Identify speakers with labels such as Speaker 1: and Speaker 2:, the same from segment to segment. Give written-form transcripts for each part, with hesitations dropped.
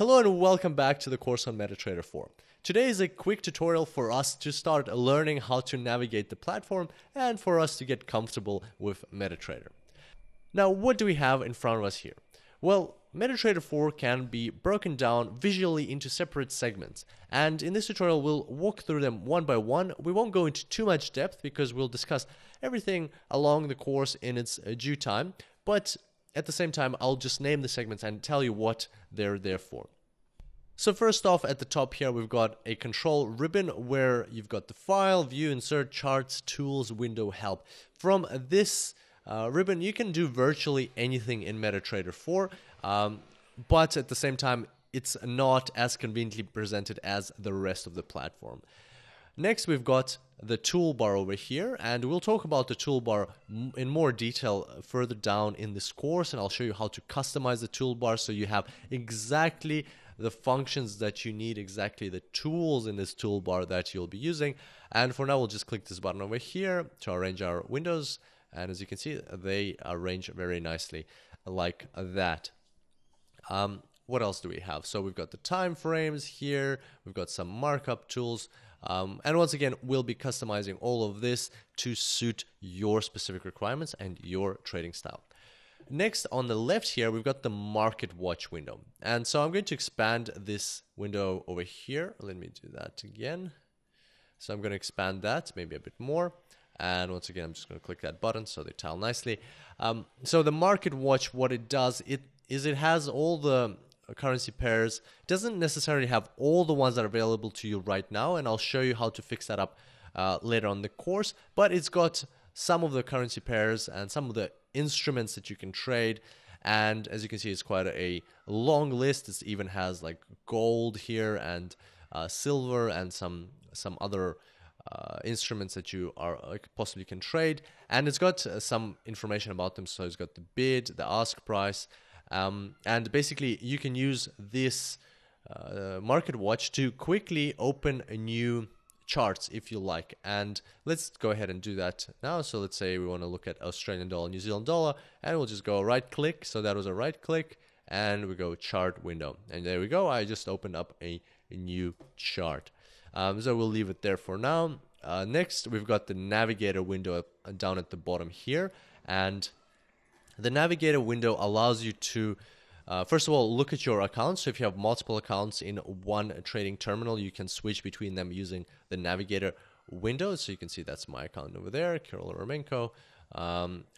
Speaker 1: Hello and welcome back to the course on MetaTrader 4. Today is a quick tutorial for us to start learning how to navigate the platform and for us to get comfortable with MetaTrader. Now, what do we have in front of us here? Well, MetaTrader 4 can be broken down visually into separate segments, and in this tutorial we'll walk through them one by one. We won't go into too much depth because we'll discuss everything along the course in its due time, but at the same time I'll just name the segments and tell you what they're there for. So first off, at the top here we've got a control ribbon where you've got the file, view, insert, charts, tools, window, help. From this ribbon you can do virtually anything in MetaTrader 4, but at the same time it's not as conveniently presented as the rest of the platform. Next we've got the toolbar over here, and we'll talk about the toolbar in more detail further down in this course, and I'll show you how to customize the toolbar so you have exactly the functions that you need, exactly the tools in this toolbar that you'll be using. And for now we'll just click this button over here to arrange our windows, and as you can see they arrange very nicely like that. What else do we have? So we've got the time frames here, we've got some markup tools, and once again we'll be customizing all of this to suit your specific requirements and your trading style. Next, on the left here we've got the market watch window, and so I'm going to expand this window over here. Let me do that again. So I'm going to expand that maybe a bit more, and once again I'm just going to click that button so they tile nicely. So the market watch, what it does, it has all the currency pairs. It doesn't necessarily have all the ones that are available to you right now, and I'll show you how to fix that up later on the course, but it's got some of the currency pairs and some of the instruments that you can trade, and as you can see it's quite a long list. It even has like gold here and silver and some other instruments that you possibly can trade, and it's got some information about them. So it's got the bid, the ask price, and basically you can use this market watch to quickly open a new charts if you like, and let's go ahead and do that now. So let's say we want to look at Australian dollar, New Zealand dollar, and we'll just go right click. So that was a right click, and we go chart window, and there we go. I just opened up a new chart. So we'll leave it there for now. Next we've got the navigator window down at the bottom here, and the navigator window allows you to first of all look at your accounts. So if you have multiple accounts in one trading terminal, you can switch between them using the navigator window. So you can see that's my account over there, Kirill Romenko.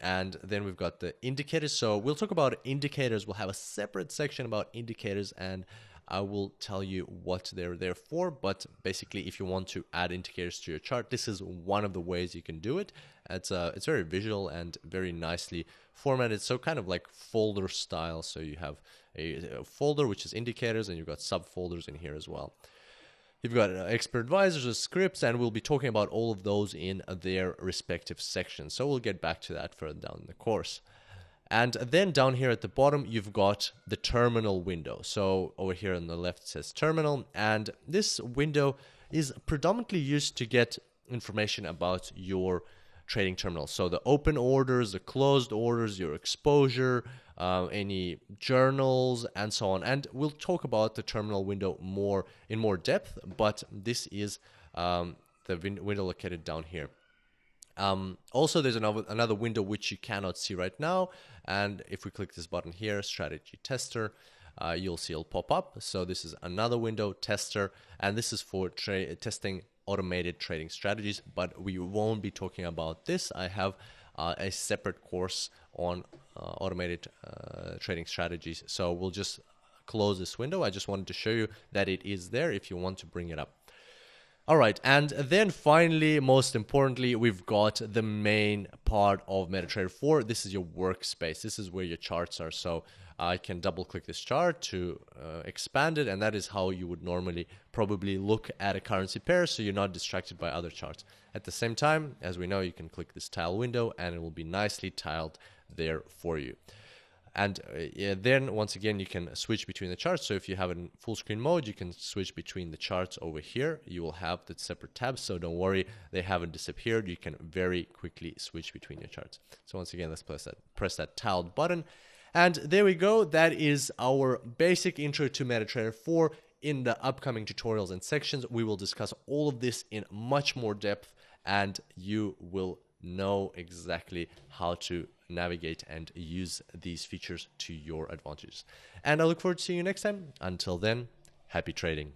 Speaker 1: And then we've got the indicators. So we'll talk about indicators. We'll have a separate section about indicators, and I will tell you what they're there for. But basically, if you want to add indicators to your chart, this is one of the ways you can do it. It's very visual and very nicely formatted, so kind of like folder style. So you have a folder which is indicators, and you've got subfolders in here as well. You've got expert advisors or scripts, and we'll be talking about all of those in their respective sections. So we'll get back to that further down in the course. And then down here at the bottom, you've got the terminal window. So over here on the left it says terminal, and this window is predominantly used to get information about your trading terminal. So the open orders, the closed orders, your exposure, any journals, and so on. And we'll talk about the terminal window in more depth, but this is the window located down here. Also, there's another window which you cannot see right now, and if we click this button here, strategy tester, you'll see it'll pop up. So this is another window, tester, and this is for testing automated trading strategies, but we won't be talking about this. I have a separate course on automated trading strategies, so we'll just close this window. I just wanted to show you that it is there if you want to bring it up. All right, and then finally, most importantly, we've got the main part of MetaTrader 4. This is your workspace. This is where your charts are. So I can double click this chart to expand it, and that is how you would normally probably look at a currency pair, so you're not distracted by other charts. At the same time, as we know, you can click this tile window and it will be nicely tiled there for you. And then once again you can switch between the charts. So if you have it in full screen mode, you can switch between the charts over here. You will have the separate tabs, so don't worry, they haven't disappeared. You can very quickly switch between your charts. So once again, let's press that tiled button. And there we go. That is our basic intro to MetaTrader 4. In the upcoming tutorials and sections, we will discuss all of this in much more depth, and you will know exactly how to navigate and use these features to your advantage. And I look forward to seeing you next time. Until then, happy trading.